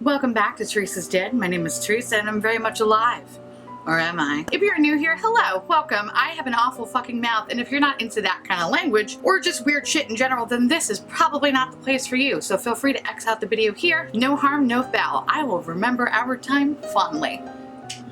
Welcome back to Theresa.is.Dead. My name is Theresa and I'm very much alive. Or am I? If you're new here, hello, welcome. I have an awful fucking mouth, and if you're not into that kind of language, or just weird shit in general, then this is probably not the place for you. So feel free to X out the video here. No harm, no foul. I will remember our time fondly.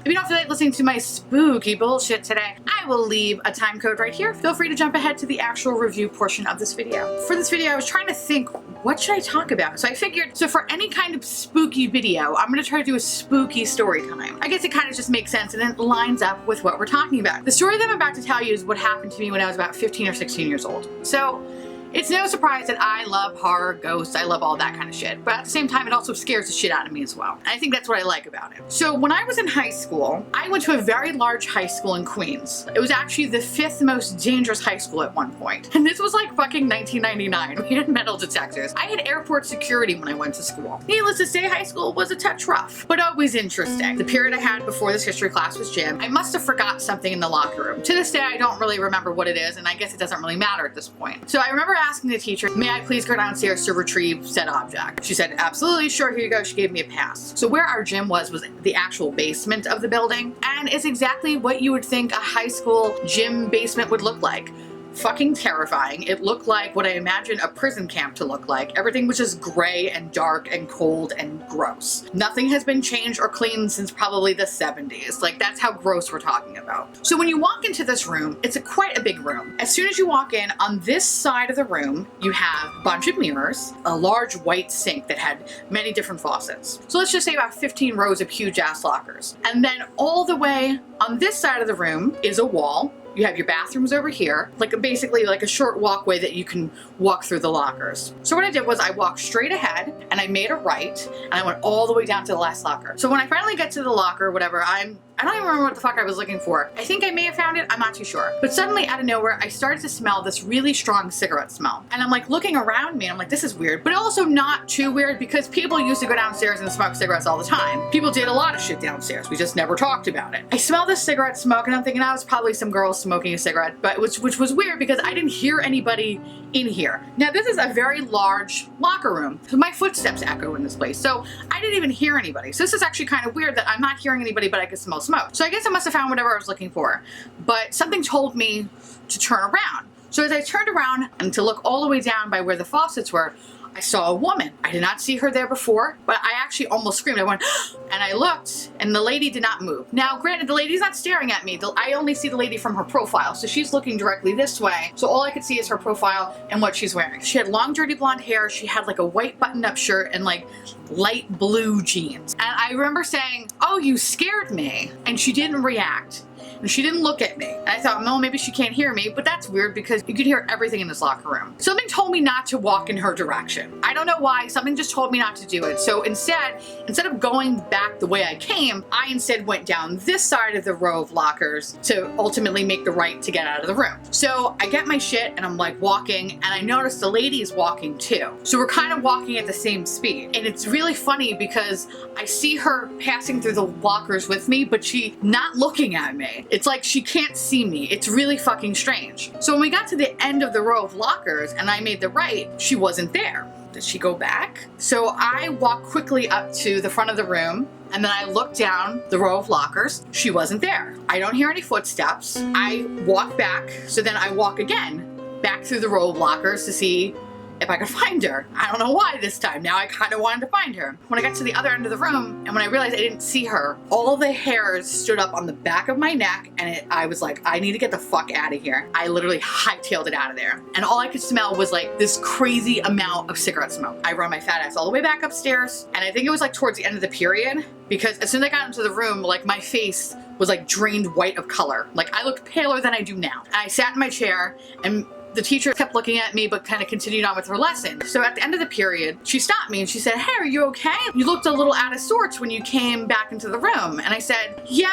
If you don't feel like listening to my spooky bullshit today, I will leave a time code right here. Feel free to jump ahead to the actual review portion of this video. For this video, I was trying to think, what should I talk about? So I figured, for any kind of spooky video, I'm gonna try to do a spooky story time. I guess it kind of just makes sense and it lines up with what we're talking about. The story that I'm about to tell you is what happened to me when I was about 15 or 16 years old. So, it's no surprise that I love horror, ghosts, I love all that kind of shit. But at the same time, it also scares the shit out of me as well. And I think that's what I like about it. So when I was in high school, I went to a very large high school in Queens. It was actually the 5th most dangerous high school at one point. And this was like fucking 1999. We had metal detectors. I had airport security when I went to school. Needless to say, high school was a touch rough, but always interesting. The period I had before this history class was gym. I must have forgot something in the locker room. To this day, I don't really remember what it is, and I guess it doesn't really matter at this point. So I remember asking the teacher, may I please go downstairs to retrieve said object? She said, absolutely, sure, here you go. She gave me a pass. So where our gym was the actual basement of the building, and it's exactly what you would think a high school gym basement would look like. Fucking terrifying. It looked like what I imagine a prison camp to look like. Everything was just gray and dark and cold and gross. Nothing has been changed or cleaned since probably the 70s. Like, that's how gross we're talking about. So when you walk into this room, it's quite a big room. As soon as you walk in, on this side of the room, you have a bunch of mirrors, a large white sink that had many different faucets. So let's just say about 15 rows of huge ass lockers. And then all the way on this side of the room is a wall. You have your bathrooms over here, basically like a short walkway that you can walk through the lockers. So what I did was I walked straight ahead and I made a right and I went all the way down to the last locker. So when I finally get to the locker, whatever, I don't even remember what the fuck I was looking for. I think I may have found it, I'm not too sure. But suddenly out of nowhere, I started to smell this really strong cigarette smell. And I'm like looking around me and I'm like, this is weird, but also not too weird because people used to go downstairs and smoke cigarettes all the time. People did a lot of shit downstairs. We just never talked about it. I smell this cigarette smoke and I'm thinking I was probably some girl smoking a cigarette, but which was weird because I didn't hear anybody in here. Now this is a very large locker room. So my footsteps echo in this place. So I didn't even hear anybody. So this is actually kind of weird that I'm not hearing anybody, but I can smell smoke. So I guess I must have found whatever I was looking for, but something told me to turn around. So as I turned around and to look all the way down by where the faucets were, I saw a woman. I did not see her there before, but I actually almost screamed. I went, and I looked, and the lady did not move. Now, granted, the lady's not staring at me. I only see the lady from her profile, so she's looking directly this way. So all I could see is her profile and what she's wearing. She had long, dirty blonde hair. She had like a white button-up shirt and like light blue jeans. And I remember saying, oh, you scared me. And she didn't react. And she didn't look at me. And I thought, no, maybe she can't hear me, but that's weird because you could hear everything in this locker room. Something told me not to walk in her direction. I don't know why, something just told me not to do it. So instead of going back the way I came, I instead went down this side of the row of lockers to ultimately make the right to get out of the room. So I get my shit and I'm like walking and I notice the lady's walking too. So we're kind of walking at the same speed. And it's really funny because I see her passing through the lockers with me, but she not looking at me. It's like she can't see me. It's really fucking strange. So when we got to the end of the row of lockers and I made the right, she wasn't there. Did she go back? So I walked quickly up to the front of the room and then I looked down the row of lockers. She wasn't there. I don't hear any footsteps. I walk back, so then I walk again back through the row of lockers to see if I could find her. I don't know why this time. Now I kind of wanted to find her. When I got to the other end of the room and when I realized I didn't see her, all the hairs stood up on the back of my neck and I was like, I need to get the fuck out of here. I literally hightailed it out of there. And all I could smell was like this crazy amount of cigarette smoke. I run my fat ass all the way back upstairs and I think it was like towards the end of the period because as soon as I got into the room, like my face was like drained white of color. Like I looked paler than I do now. I sat in my chair and the teacher kept looking at me but kind of continued on with her lesson. So at the end of the period, she stopped me and she said, hey, are you okay? You looked a little out of sorts when you came back into the room. And I said, yeah,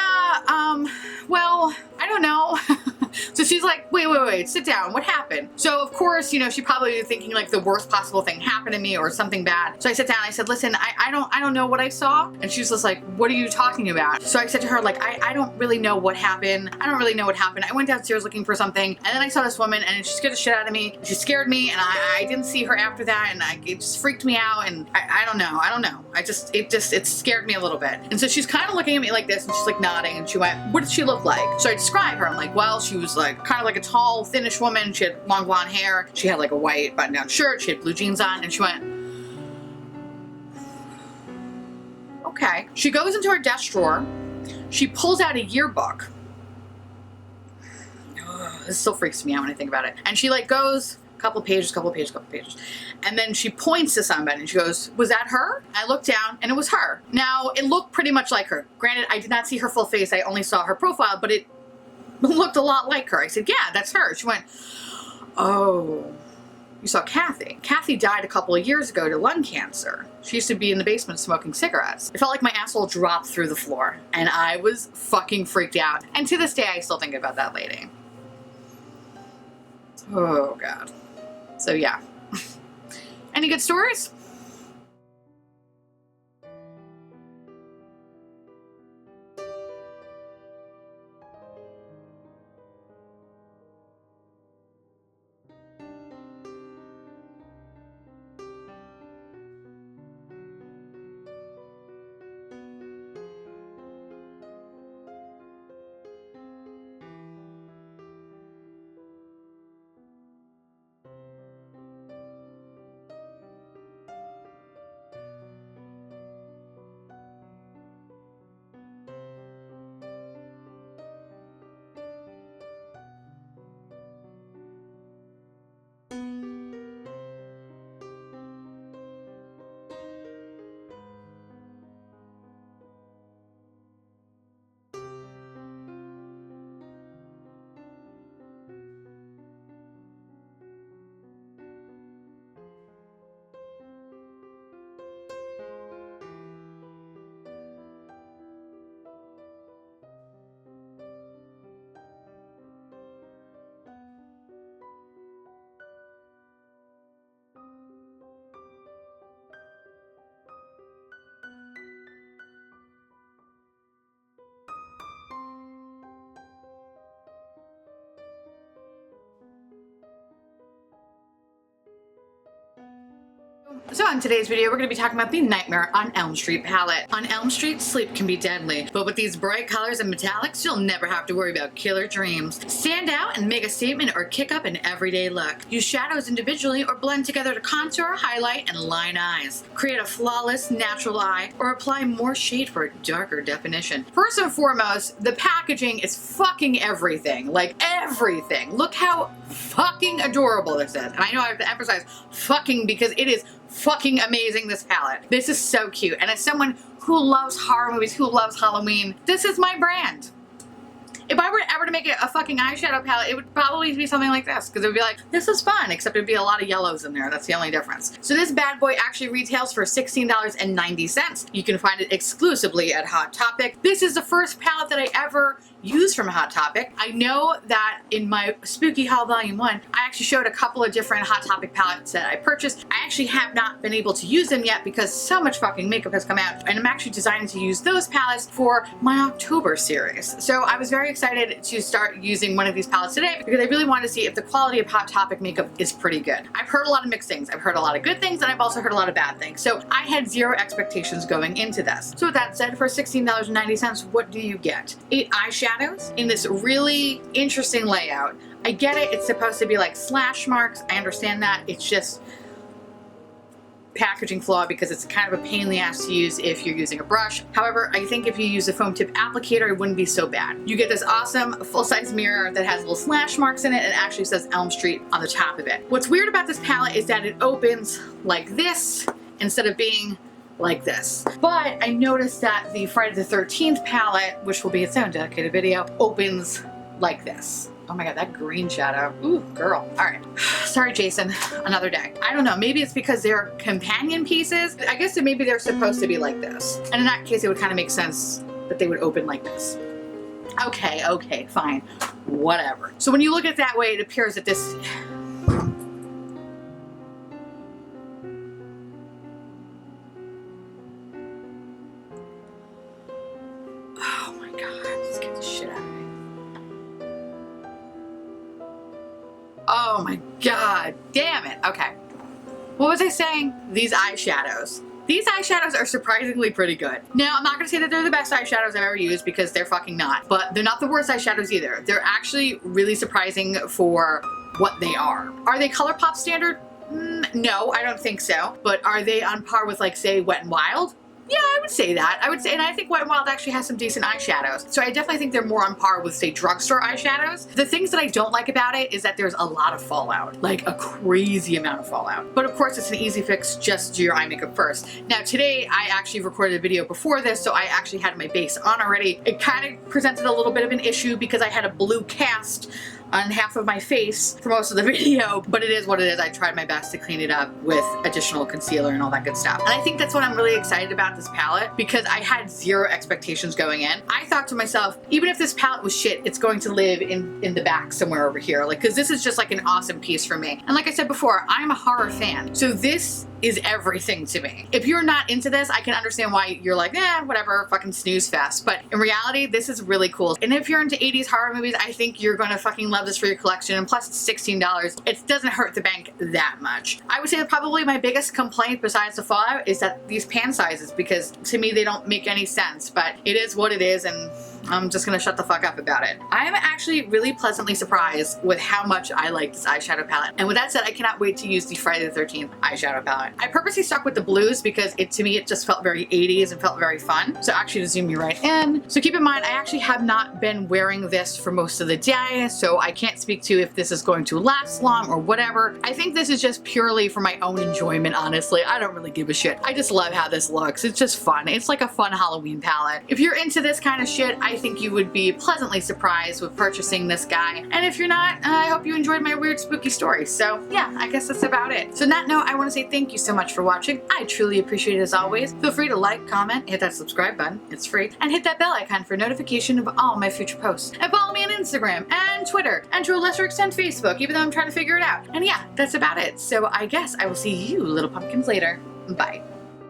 well, I don't know. So she's like, wait, sit down. What happened? So of course, you know, she probably was thinking like the worst possible thing happened to me or something bad. So I sat down and I said, listen, I don't know what I saw. And she's just like, what are you talking about? So I said to her, like, I don't really know what happened. I don't really know what happened. I went downstairs looking for something and then I saw this woman and she scared the shit out of me. She scared me and I didn't see her after that and it just freaked me out and I don't know. It scared me a little bit. And so she's kind of looking at me like this and she's like nodding and she went, what did she look like? So I described her. I'm like, well, she was like kind of like a tall, thinnish woman. She had long blonde hair. She had like a white button-down shirt. She had blue jeans on and she went, okay. She goes into her desk drawer. She pulls out a yearbook. Ugh, this still freaks me out when I think about it. And she like goes couple pages. And then she points to somebody and she goes, was that her? I looked down and it was her. Now it looked pretty much like her. Granted, I did not see her full face. I only saw her profile, but it looked a lot like her. I said, yeah, that's her. She went, oh, you saw Kathy. Kathy died a couple of years ago to lung cancer. She used to be in the basement smoking cigarettes. It felt like my asshole dropped through the floor and I was fucking freaked out. And to this day, I still think about that lady. Oh God. So yeah. Any good stories? So in today's video, we're going to be talking about the Nightmare on Elm Street palette. On Elm Street, sleep can be deadly, but with these bright colors and metallics, you'll never have to worry about killer dreams. Stand out and make a statement or kick up an everyday look. Use shadows individually or blend together to contour, highlight, and line eyes. Create a flawless, natural eye or apply more shade for a darker definition. First and foremost, the packaging is fucking everything. Like everything. Look how fucking adorable this is. And I know I have to emphasize fucking because it is fucking amazing, this palette. This is so cute. And as someone who loves horror movies, who loves Halloween, this is my brand. If I were ever to make a fucking eyeshadow palette, it would probably be something like this, because it would be like, this is fun, except it'd be a lot of yellows in there. That's the only difference. So this bad boy actually retails for $16.90. You can find it exclusively at Hot Topic. This is the first palette that I ever used from Hot Topic. I know that in my Spooky Haul Volume 1, I actually showed a couple of different Hot Topic palettes that I purchased. I actually have not been able to use them yet because so much fucking makeup has come out, and I'm actually designing to use those palettes for my October series. So I was very excited to start using one of these palettes today because I really wanted to see if the quality of Hot Topic makeup is pretty good. I've heard a lot of mixed things. I've heard a lot of good things, and I've also heard a lot of bad things. So I had zero expectations going into this. So with that said, for $16.90, what do you get? 8 eyeshadows in this really interesting layout. I get it, it's supposed to be like slash marks. I understand that. It's just packaging flaw because it's kind of a pain in the ass to use if you're using a brush. However, I think if you use a foam tip applicator, it wouldn't be so bad. You get this awesome full-size mirror that has little slash marks in it and actually says Elm Street on the top of it. What's weird about this palette is that it opens like this instead of being like this. But I noticed that the Friday the 13th palette, which will be its own dedicated video, opens like this. Oh my god, that green shadow. Ooh, girl. All right. Sorry, Jason. Another day. I don't know. Maybe it's because they're companion pieces. I guess that maybe they're supposed to be like this. And in that case, it would kind of make sense that they would open like this. Okay, fine. whatever. So when you look at it that way, it appears that this... Oh my God, this scared the shit out of me. Oh my God, damn it. Okay. What was I saying? These eyeshadows. These eyeshadows are surprisingly pretty good. Now, I'm not gonna say that they're the best eyeshadows I've ever used because they're fucking not, but they're not the worst eyeshadows either. They're actually really surprising for what they are. Are they ColourPop standard? No, I don't think so. But are they on par with, like, say, Wet n Wild? Yeah, I would say that. I would say, and I think Wet n Wild actually has some decent eyeshadows. So I definitely think they're more on par with, say, drugstore eyeshadows. The things that I don't like about it is that there's a lot of fallout, like a crazy amount of fallout. But of course, it's an easy fix. Just do your eye makeup first. Now today, I actually recorded a video before this, so I actually had my base on already. It kind of presented a little bit of an issue because I had a blue cast on half of my face for most of the video, but it is what it is. I tried my best to clean it up with additional concealer and all that good stuff. And I think that's what I'm really excited about this palette, because I had zero expectations going in. I thought to myself, even if this palette was shit, it's going to live in the back somewhere over here. Like, cause this is just like an awesome piece for me. And like I said before, I'm a horror fan. So this is everything to me. If you're not into this, I can understand why you're like, eh, whatever, fucking snooze fest. But in reality, this is really cool. And if you're into 80s horror movies, I think you're gonna fucking love this for your collection. And plus it's $16. It doesn't hurt the bank that much. I would say that probably my biggest complaint besides the fallout is that these pan sizes, because to me, they don't make any sense, but it is what it is. And I'm just gonna shut the fuck up about it. I am actually really pleasantly surprised with how much I like this eyeshadow palette. And with that said, I cannot wait to use the Friday the 13th eyeshadow palette. I purposely stuck with the blues because to me, it just felt very 80s and felt very fun. So actually to zoom you right in. So keep in mind, I actually have not been wearing this for most of the day, so I can't speak to if this is going to last long or whatever. I think this is just purely for my own enjoyment, honestly. I don't really give a shit. I just love how this looks. It's just fun. It's like a fun Halloween palette. If you're into this kind of shit, I think you would be pleasantly surprised with purchasing this guy. And if you're not, I hope you enjoyed my weird spooky story. So yeah, I guess that's about it. So on that note, I want to say thank you so much for watching. I truly appreciate it as always. Feel free to like, comment, hit that subscribe button, it's free, and hit that bell icon for notification of all my future posts. And follow me on Instagram and Twitter, and to a lesser extent Facebook, even though I'm trying to figure it out. And yeah, that's about it. So I guess I will see you little pumpkins later. Bye.